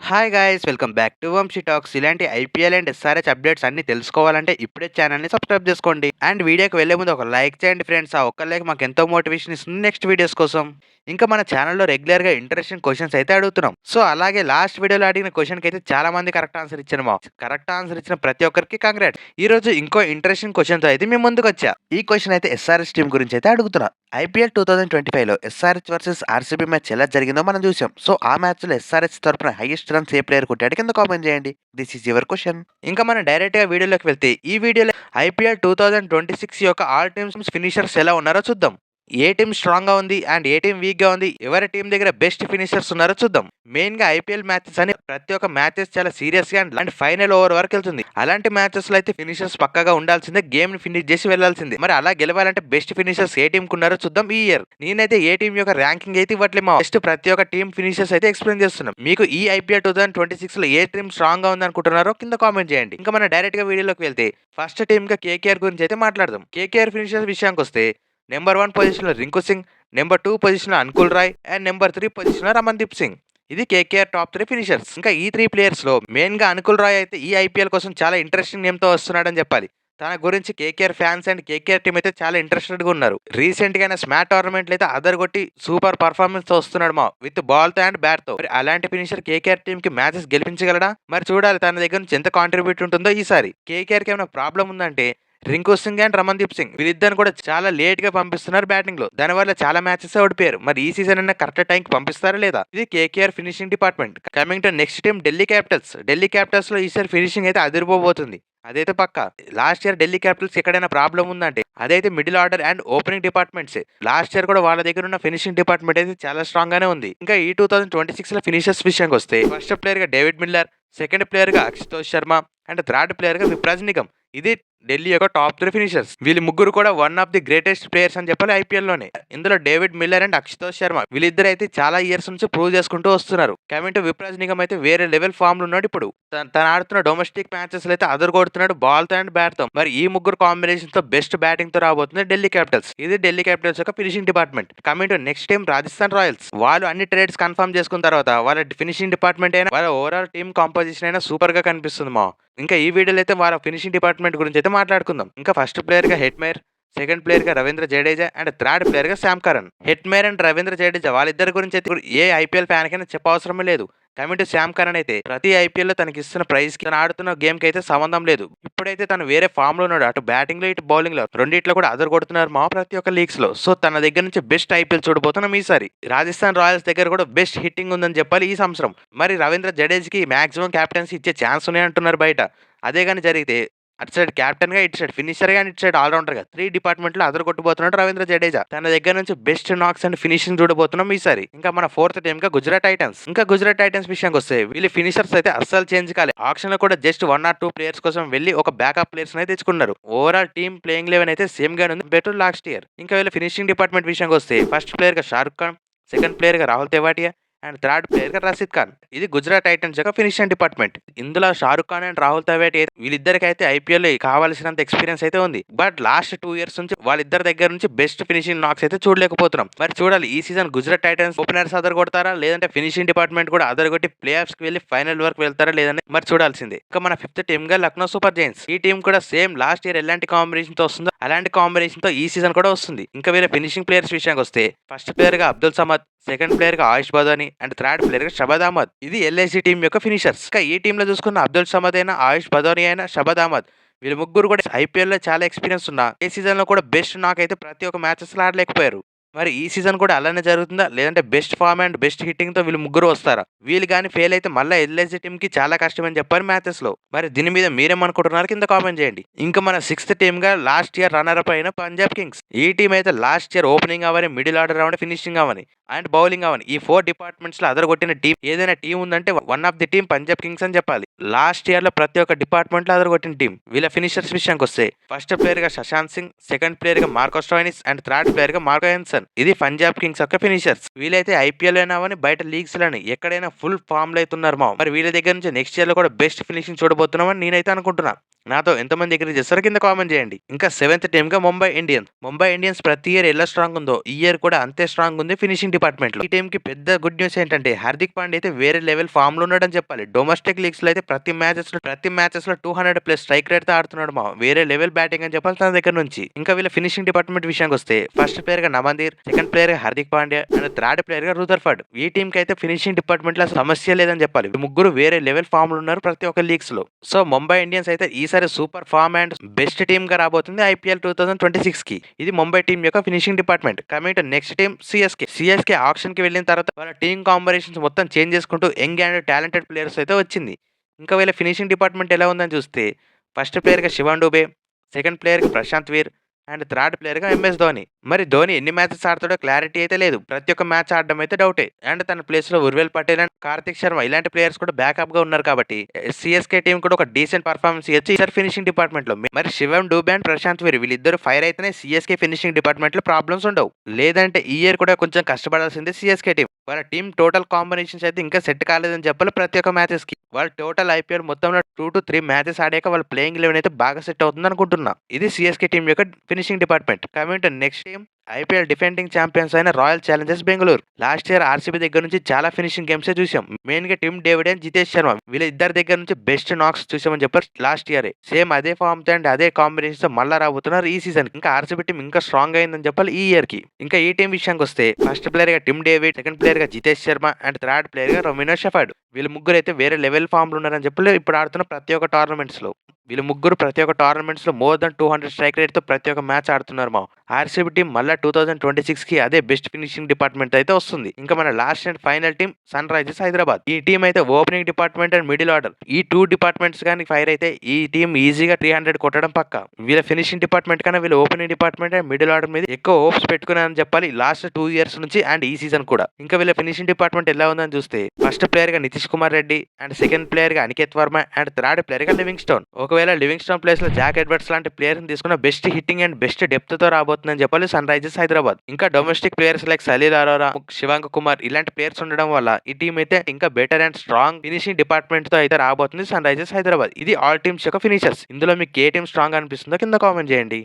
Hi guys welcome back to Vamshi talks. ఇలాంటి IPL and SRH updates అన్ని తెలుసుకోవాలంటే ఇప్పుడే ఛానల్ని సబ్స్క్రైబ్ చేసుకోండి. అండ్ వీడియోకి వెళ్లే ముందు ఒక లైక్ చేయండి ఫ్రెండ్స్. ఆ ఒక్క లైక్ మాకు ఎంతో మోటివేషన్ ఇస్తుంది నెక్స్ట్ వీడియోస్ కోసం. ఇంకా మన ఛానల్లో రెగ్యులర్గా ఇంట్రెస్టింగ్ క్వశ్చన్స్ అయితే అడుగుతున్నాం. సో అలాగే లాస్ట్ వీడియోలో అడిగిన క్వశ్చన్కి అయితే చాలా మంది కరెక్ట్ ఆన్సర్ ఇచ్చారు. మా కరెక్ట్ ఆన్సర్ ఇచ్చిన ప్రతి ఒక్కరికి కంగ్రాట్స్. ఈ రోజు ఇంకో ఇంట్రెస్టింగ్ క్వశ్చన్తో అయితే మేము ముందుకు వచ్చా. ఈ క్వశ్చన్ అయితే ఎస్ఆర్హెచ్ టీం గురించి అయితే అడుగుతున్నా. ఐపీఎల్ 2025లో ఎస్ఆర్హెచ్ వర్సెస్ ఆర్సీబీ మ్యాచ్ ఎలా జరిగిందో మనం చూసాం. సో ఆ మ్యాచ్లో ఎస్ఆర్హెచ్ తరపున హైయెస్ట్ రన్స్ ఏ ప్లేయర్ కొట్టాడు కింద కామెంట్ చేయండి. This is your question. ఇంకా మనం డైరెక్ట్గా వీడియోలోకి వెళ్తే ఈ వీడియోలో ఐపీఎల్ 2026 యొక్క ఆల్ టీమ్స్ ఫినిషర్స్ ఎలా ఉన్నారో చూద్దాం. ఏ టీం స్ట్రాంగ్ గా ఉంది అండ్ ఏ టీం వీక్ గా ఉంది, ఎవరి టీం దగ్గర బెస్ట్ ఫినిషర్స్ ఉన్నారో చూద్దాం. మెయిన్ గా ఐపీఎల్ మ్యాచెస్ అని ప్రతి ఒక్క మ్యాచెస్ చాలా సీరియస్ గా అండ్ ఫైనల్ ఓవర్ వరకు వెళ్తుంది. అలాంటి మ్యాచెస్ లో అయితే ఫినిషర్స్ పక్కగా ఉండాల్సిందే, గేమ్ ని ఫినిష్ చేసి వెళ్లాల్సిందే. మరి అలా గెలవాలంటే బెస్ట్ ఫినిషర్స్ ఏ టీం కున్నారో చూద్దాం ఈ ఇయర్. నేనైతే ఏ టీం యొక్క ర్యాంకింగ్ అయితే ఇవ్వట్లేదు, బెస్ట్ ప్రతి ఒక్క టీం ఫినిషర్స్ అయితే ఎక్స్ప్లెయిన్ చేస్తున్నాం. మీకు ఈ ఐపీఎల్ 2026 లో ఏ టీం స్ట్రాంగ్ గా ఉంది అనుకుంటున్నారో కింద కామెంట్ చేయండి. ఇంకా మనం డైరెక్ట్ గా వీడియోలోకి వెళ్తే ఫస్ట్ టీమ్ గా కేకేఆర్ గురించి అయితే మాట్లాడదాం. కేకేఆర్ ఫినిషర్స్ విషయానికి వస్తే నెంబర్ 1 పొజిషన్లో రింకు సింగ్, నెంబర్ 2 పొజిషన్లో అంకుల్ రాయ్ అండ్ నెంబర్ 3 పొజిషన్లో రమన్దీప్ సింగ్. ఇది కేకేఆర్ టాప్ 3 ఫినిషర్స్. ఇంకా ఈ 3 ప్లేయర్స్ లో మెయిన్ గా అంకుల్ రాయ్ అయితే ఈ ఐపీఎల్ కోసం చాలా ఇంట్రెస్టింగ్ నేమ్ తో వస్తున్నాడని చెప్పాలి. తన గురించి KKR fans and KKR team అయితే చాలా ఇంట్రెస్టెడ్ గా ఉన్నారు. రీసెంట్ గా స్మాట్ టోర్నమెంట్ అయితే అదరగొట్టి సూపర్ పర్ఫార్మెన్స్ తో వస్తున్నాడు మా విత్ బాల్ తో అండ్ బ్యాట్ తో. మరి అలాంటి ఫినిషర్ కేకేఆర్ టీం కి మ్యాచెస్ గెలిపించగలడా? మరి చూడాలి తన దగ్గర నుంచి ఎంత కాంట్రిబ్యూట్ ఉంటుందో ఈసారి. కేకేఆర్ కి ఏమైనా ప్రాబ్లం ఉందంటే రింకు సింగ్ అండ్ రమన్దీప్ సింగ్ వీళ్ళిద్దరు కూడా చాలా లేట్ గా పంపిస్తున్నారు బ్యాటింగ్ లో. దానివల్ల చాలా మ్యాచెస్ ఓడిపోయారు. మరి ఈ సీజన్ అన్న కరెక్ట్ టైం కి పంపిస్తారా లేదా? ఇది KKR finishing department. Coming to next team Delhi Capitals. Delhi Capitals లో ఈసారి ఫినిషింగ్ అయితే అదిరిపోబోతుంది. అదైతే పక్క. లాస్ట్ ఇయర్ ఢిల్లీ క్యాపిటల్స్ ఎక్కడైనా ప్రాబ్లం ఉందంటే అదైతే middle order and opening departments. Last year కూడా వాళ్ళ దగ్గర ఉన్న ఫినిషింగ్ డిపార్ట్మెంట్ అయితే చాలా స్ట్రాంగ్ గానే ఉంది. ఇంకా ఈ 2026 లో ఫినిషర్స్ విషయానికి వస్తే ఫస్ట్ ప్లేయర్ గా డేవిడ్ మిల్లర్, సెకండ్ ప్లేయర్ గా అక్షితోష్ శర్మ అండ్ థర్డ్ ప్లేయర్ గా విప్రాజ్ నిగమ్. ఇది ఢిల్లీ యొక్క టాప్ 3 ఫినిషర్స్. వీళ్ళు ముగ్గురు కూడా one of the greatest players అని చెప్పాలి ఐపీఎల్ లోనే. ఇందులో డేవిడ్ మిల్లర్ అండ్ అక్షితోష్ శర్మ వీళ్ళిద్దరు అయితే చాలా ఇయర్స్ నుంచి ప్రూవ్ చేసుకుంటూ వస్తున్నారు. కమింగ్ టు విప్రాజ్ నిగమ్ అయితే వేరే లెవెల్ ఫామ్ లో ఉన్నాడు ఇప్పుడు. తను ఆడుతున్న డొమెస్టిక్ మ్యాచెస్ అయితే అదరగొడుతున్నాడు బాల్ తో అండ్ బ్యాట్ తో. మరి ఈ ముగ్గురు కాంబినేషన్ తో బెస్ట్ బ్యాటింగ్ తో రాబోతుంది ఢిల్లీ క్యాపిటల్స్. ఇది ఢిల్లీ క్యాపిటల్స్ యొక్క finishing department. Coming to next team Rajasthan Royals. వాళ్ళు అన్ని ట్రేడ్స్ కన్ఫర్మ్ చేసుకున్న తర్వాత వాళ్ళ ఫినిషింగ్ డిపార్ట్మెంట్ అయినా వాళ్ళ ఓవరాల్ టీమ్ కాంపోజిషన్ అయినా సూపర్ గా కనిపిస్తుంది మా. ఇంకా ఈ వీడియోలో అయితే వాళ్ళ ఫినిషింగ్ డిపార్ట్మెంట్ గురించి అయితే మాట్లాడుకుందాం. ఇంకా ఫస్ట్ ప్లేయర్ గా హెట్మేర్, సెకండ్ ప్లేయర్ గా Ravindra Jadeja and third player గా Sam Curran. Hetmyer and Ravindra Jadeja వాళ్ళిద్దరి గురించి అయితే ఏ ఐపీఎల్ ఫ్యాన్ కైనా చెప్పవసరమే లేదు. కమింగ్ టు శామ్ కరణ్ అయితే ప్రతి ఐపీఎల్ లో తనకి ఇస్తున్న ప్రైజ్ కి తను ఆడుతున్న గేమ్ కి అయితే సంబంధం లేదు. ఇప్పుడైతే తను వేరే ఫామ్ లో ఉన్నాడు. అటు బ్యాటింగ్ లో ఇటు బౌలింగ్ లో రెండిట్లో కూడా అదర్ కొడుతున్నారు మా ప్రతి ఒక్క లీగ్స్ లో. సో తన దగ్గర నుంచి బెస్ట్ ఐపీఎల్ చూడబోతున్నాం ఈసారి. రాజస్థాన్ రాయల్స్ దగ్గర కూడా బెస్ట్ హిట్టింగ్ ఉందని చెప్పాలి ఈ సంవత్సరం. మరి రవీంద్ర జడేజాకి మాక్సిమం క్యాప్టెన్సీ ఇచ్చే ఛాన్స్ ఉన్నాయి అంటున్నారు బయట. అదే కానీ జరిగితే అటు సైడ్ క్యాప్టెన్ గా, ఇటు సైడ్ ఫినిషర్ గా, ఇటు సైడ్ ఆల్రౌండర్ గా 3 డిపార్ట్మెంట్ లో అదర్ కొట్టుబోతున్నాడు రవీంద్ర జడేజా. తన దగ్గర నుంచి బెస్ట్ నాక్స్ అండ్ ఫినిషింగ్ చూడబోతున్నాం ఈసారి. ఇంకా మన ఫోర్త్ టీమ్ గా గుజరాత్ టైటన్స్. ఇంకా గుజరాత్ టైటన్స్ విషయానికి వస్తే వీళ్ళు ఫినిషర్స్ అయితే అస్సలు చేంజ్ కాలే. ఆప్షన్ లో కూడా జస్ట్ 1 or 2 ప్లేయర్స్ కోసం వెళ్ళి ఒక బ్యాకప్ ప్లేయర్స్ అయితే తెచ్చుకున్నారు. ఓవరాల్ టీమ్ ప్లేయింగ్ లెవెన్ అయితే సేమ్ గానే ఉంది బెటర్ లాస్ట్ ఇయర్. ఇంకా వీళ్ళ ఫినిషింగ్ డిపార్ట్మెంట్ విషయానికి వస్తే ఫస్ట్ ప్లేయర్ గా షారుఖ్ ఖాన్, సెకండ్ ప్లేయర్ గా Rahul Tewatia and third player గా రషీద్ ఖాన్. ఇది గుజరాత్ టైటన్స్ యొక్క ఫినిషింగ్ డిపార్ట్మెంట్. ఇందులో షారుఖ్ ఖాన్ అండ్ రాహుల్ తెవాటియా వీళ్ళిద్దరికి అయితే ఐపీఎల్ లో కావాల్సినంత ఎక్స్పీరియన్స్ అయితే ఉంది. బట్ లాస్ట్ 2 years నుంచి వాళ్ళిద్దరి దగ్గర నుంచి బెస్ట్ ఫినిషింగ్ నాక్స్ అయితే చూడలేకపోతున్నాం. మరి చూడాలి ఈ season Gujarat Titans openers other కొడతారా, లేదంటే ఫినిషింగ్ డిపార్ట్మెంట్ కూడా అదర్ కొట్టి ప్లే ఆఫ్స్ కి వెళ్ళి ఫైనల్ వరకు వెళ్తారా లేదని మరి చూడాల్సిందే. ఇంకా మన ఫిఫ్త్ టీమ్ గా లక్నో సూపర్ జైంట్స్. ఈ టీం కూడా సేమ్ లాస్ట్ ఇయర్ ఎలాంటి కాంబినేషన్ తో వస్తుందో అలాంటి కాంబినేషన్ తో ఈ సీజన్ కూడా వస్తుంది. ఇంకా వీళ్ళ ఫినిషింగ్ ప్లేయర్స్ విషయానికి వస్తే ఫస్ట్ ప్లేయర్ గా అబ్దుల్ సమద్, సెకండ్ ప్లేయర్ గా ఆయుష్ బదాని అండ్ థర్డ్ ప్లేయర్ గా షబాద్ అహ్మద్. ఇది ఎల్ఐసి టీం యొక్క ఫినిషర్స్. ఇంకా ఈ టీమ్ లో చూసుకున్న అబ్దుల్ సమద్ అయినా, ఆయుష్ బదాని అయినా, షబాద్ అహ్మద్ వీళ్ళు ముగ్గురు కూడా ఐపీఎల్ లో చాలా ఎక్స్పీరియన్స్ ఉన్నా ఏ సీజన్ లో కూడా బెస్ట్ నాకైతే ప్రతి ఒక్క మ్యాచెస్ లో ఆడలేకపోయారు. మరి ఈ సీజన్ కూడా అలానే జరుగుతుందా, లేదంటే best form and best hitting తో వీళ్ళు ముగ్గురు వస్తారా? వీళ్ళు కానీ ఫెయిల్ అయితే మళ్ళీ ఎల్ఐసి టీం కి చాలా కష్టం అని చెప్పారు మ్యాచెస్ లో. మరి దీని మీద మీరేమనుకుంటున్నారు కింద కామెంట్ చేయండి. ఇంకా మన సిక్స్త్ టీమ్ గా లాస్ట్ ఇయర్ రన్నర్ అప్ అయిన పంజాబ్ కింగ్స్. ఈ టీం అయితే లాస్ట్ ఇయర్ ఓపెనింగ్ అవని, మిడిల్ ఆర్డర్ అవని, ఫినిషింగ్ అవని అండ్ బౌలింగ్ అవని ఈ 4 డిపార్ట్మెంట్స్ లో అదర్ కొట్టిన టీం ఏదైనా టీం ఉందంటే one of the team Punjab Kings అని చెప్పాలి. లాస్ట్ ఇయర్ లో ప్రతి ఒక్క డిపార్ట్మెంట్ లో అదర్ కొట్టిన టీం. వీళ్ళ ఫినిషర్స్ విషయానికి వస్తే ఫస్ట్ ప్లేయర్ గా శశాంత్ సింగ్, సెకండ్ ప్లేయర్ గా Marco Stoinis and third player గా మార్కో హెన్సన్. ఇది పంజాబ్ కింగ్స్ యొక్క ఫినిషర్స్. వీళ్ళైతే ఐపీఎల్ అయినావని బయట లీగ్స్ లోని ఎక్కడైనా ఫుల్ ఫామ్ లో అవుతున్నారు మా. మరి వీళ్ళ దగ్గర నుంచి నెక్స్ట్ ఇయర్ లో కూడా బెస్ట్ ఫినిషింగ్ చూడబోతున్నామని నేనైతే అనుకుంటున్నా. నాతో ఎంతమంది అగ్రీ చేస్తారో కింద కామెంట్ చేయండి. ఇంకా సెవెంత్ టీమ్‌గా ముంబై ఇండియన్స్. ముంబై ఇండియన్స్ ప్రతి ఇయర్ ఎలా స్ట్రాంగ్ ఉందో ఈ ఇయర్ కూడా అంతే స్ట్రాంగ్ ఉంది ఫినిషింగ్ డిపార్ట్మెంట్‌లో. ఈ టీమ్‌కి పెద్ద గుడ్ న్యూస్ ఏంటంటే హార్దిక్ పాండ్యా అయితే వేరే లెవెల్ ఫామ్‌లో ఉన్నాడని చెప్పాలి. డొమెస్టిక్ లీగ్స్‌లో అయితే ప్రతి మ్యాచెస్‌లో 200+ స్ట్రైక్ రేట్‌తో ఆడుతున్నాడు వేరే లెవెల్ బ్యాటింగ్ అని చెప్పాలి తన దగ్గర నుంచి. ఇంకా వీళ్ళ ఫినిషింగ్ డిపార్ట్మెంట్ విషయానికొస్తే ఫస్ట్ ప్లేయర్‌గా నమందీర్, సెకండ్ ప్లేయర్‌గా హార్దిక్ పాండ్యా అండ్ థర్డ్ ప్లేయర్‌గా రూదర్ఫర్డ్. ఈ టీమ్‌కి అయితే ఫినిషింగ్ డిపార్ట్మెంట్‌లో సమస్య లేదని చెప్పాలి. ఈ ముగ్గురు వేరే లెవెల్ ఫామ్‌లో ఉన్నారు ప్రతి ఒక్క లీగ్స్‌లో. సో ముంబై ఇండియన్స్ అయితే ఈసారి super form and best team గా రాబోతుంది ఐపీఎల్ 2026కి. ఇది ముంబై టీం యొక్క finishing department. Coming to next team CSK option కి వెళ్ళిన తర్వాత వాళ్ళ టీం కాంబినేషన్స్ మొత్తం చేంజ్ చేసుకుంటూ యంగ్ అండ్ టాలెంటెడ్ ప్లేయర్స్ అయితే వచ్చింది. ఇంకా వీళ్ళ ఫినిషింగ్ డిపార్ట్మెంట్ ఎలా ఉందని చూస్తే ఫస్ట్ ప్లేయర్గా శివన్ డూబే, సెకండ్ ప్లేయర్గా ప్రశాంత్ వీర్ అండ్ థర్డ్ ప్లేయర్గా ఎంఎస్ ధోని. మరి ధోని ఎన్ని మ్యాచెస్ ఆడతాడో క్లారిటీ అయితే లేదు. ప్రతి ఒక్క మ్యాచ్ ఆడడం అయితే డౌటే. అండ్ తన ప్లేస్ లో ఉర్వేల్ పటేల్ అండ్ కార్తిక్ శర్మ ఇలాంటి ప్లేయర్స్ కూడా బ్యాకప్ గా ఉన్నారు కాబట్టి సిఎస్కే టీం కూడా ఒక డీసెంట్ పర్ఫార్మెన్స్ ఇచ్చి ఈసారి ఫినిషింగ్ డిపార్ట్మెంట్ లో మరి శివం డూబే అండ్ ప్రశాంత్ వీర్ వీళ్ళిద్దరు ఫైర్ అయితేనే సిఎస్కే ఫినిషింగ్ డిపార్ట్మెంట్ లో ప్రాబ్లమ్స్ ఉండవు. లేదంటే ఈ ఇయర్ కూడా కొంచెం కష్టపడాల్సిందే సిఎస్కే టీం. వాళ్ళ టీం టోటల్ కాంబినేషన్స్ అయితే ఇంకా సెట్ కాలేదని చెప్పాలి ప్రతి ఒక్క మ్యాచెస్ కి. వాళ్ళ టోటల్ ఐపీఎల్ మొత్తంలో 2 to 3 మ్యాచెస్ ఆడాక వాళ్ళ ప్లేయింగ్ లెవెన్ అయితే బాగా సెట్ అవుతుంది అనుకుంటున్నా. ఇది సిఎస్కే టీం యొక్క finishing department. Coming to next team IPL defending champions అయిన Royal Challengers Bengaluru. Last year RCB దగ్గర నుంచి చాలా ఫినిషింగ్ గేమ్స్ చూసాం. మెయిన్ గా Tim David and Jitesh Sharma వీళ్ళ ఇద్దరి దగ్గర నుంచి బెస్ట్ నాక్స్ చూసామని చెప్పారు లాస్ట్ ఇయర్. సేమ్ అదే ఫామ్ తో అండ్ అదే కాంబినేషన్ తో మళ్ళా రాబోతున్నారు ఈ సీజన్. ఇంకా ఆర్సీబీ టీం ఇంకా స్ట్రాంగ్ అయిందని చెప్పాలి ఈ ఇయర్ కి. ఇంకా ఈ టీం విషయానికి వస్తే ఫస్ట్ ప్లేయర్ గా టిమ్ డేవిడ్, సెకండ్ ప్లేయర్ గా Jitesh Sharma and third player గా రొమినో షెఫర్డ్. వీళ్ళు ముగ్గురు అయితే వేరే లెవెల్ ఫామ్ లో ఉన్నారని చెప్పి ఇప్పుడు ఆడుతున్న ప్రతి ఒక్క టోర్నమెంట్స్ లో. వీళ్ళు ముగ్గురు ప్రతి ఒక్క టోర్నమెంట్స్ లో మోర్ దన్ 200 స్ట్రైక్ రేట్ తో ప్రతి ఒక్క మ్యాచ్ ఆడుతున్నారు ఆర్సీబీ టీం మళ్ళీ 2026కి అదే బెస్ట్ ఫినిషింగ్ డిపార్ట్మెంట్ అయితే వస్తుంది. ఇంకా మన last and final team Sunrisers Hyderabad. ఈ టీం అయితే opening department and middle order ఈ 2 డిపార్ట్మెంట్స్ కానీ ఫైర్ అయితే ఈ టీం ఈజీగా 300 కొట్టడం పక్క. వీళ్ళ ఫినిషింగ్ డిపార్ట్మెంట్ కన్నా వీళ్ళ opening department and middle order మీద ఎక్కువ హోప్స్ పెట్టుకున్నారని చెప్పాలి లాస్ట్ 2 ఇయర్స్ నుంచి అండ్ ఈ సీజన్ కూడా. ఇంకా వీళ్ళ ఫినిషింగ్ డిపార్ట్మెంట్ ఎలా ఉందని చూస్తే ఫస్ట్ ప్లేయర్ గా Nitish Kumar Reddy and second player గా Aniket Varma and third player గా లివింగ్ స్టోన్. ఒకవేళ లివింగ్ స్టోన్ ప్లేస్ లో జాక్ ఎడ్వర్డ్స్ లాంటి ప్లేయర్ ని తీసుకున్న best hitting and best depth తో రాబోతుందని చెప్పాలి సన్ రైజర్స్ హైదరాబాద్. ఇంకా domestic players like Salil Arora, Shivank Kumar ఇలాంటి ప్లేయర్స్ ఉండడం వల్ల ఈ టీం అయితే ఇంకా better and strong finishing department తో అయితే రాబోతుంది సన్ రైజర్స్ హైదరాబాద్. ఇది ఆల్ టీమ్స్ యొక్క ఫినిషర్స్. ఇందులో మీకు ఏ టీం స్ట్రాంగ్ అనిపిస్తుందో కింద కామెంట్ చేయండి.